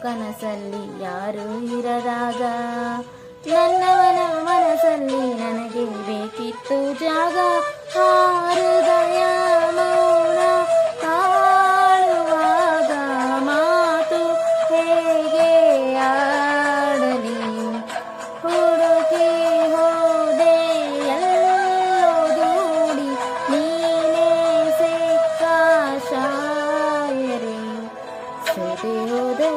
ಕನಸಲ್ಲಿ ಯಾರು ಇರದಾಗ ನನ್ನವನ ಮನಸ್ಸಲ್ಲಿ ನನಗೆ ಬೇಕಿತ್ತು ಜಾಗ. ಆ ಹೃದಯ ಮೌನ ಆಳುವಾಗ ಮಾತು ಹೇಗೆ ಆಡಲಿ. ಹುಡುಕಿ ಹೋದೆ ಎಲ್ಲೋ ದೂಡಿ ನೀನೇ ಸಿಕ್ಕ ಶಾಯರಿ. ಸೋತೆ ಹೋದೆ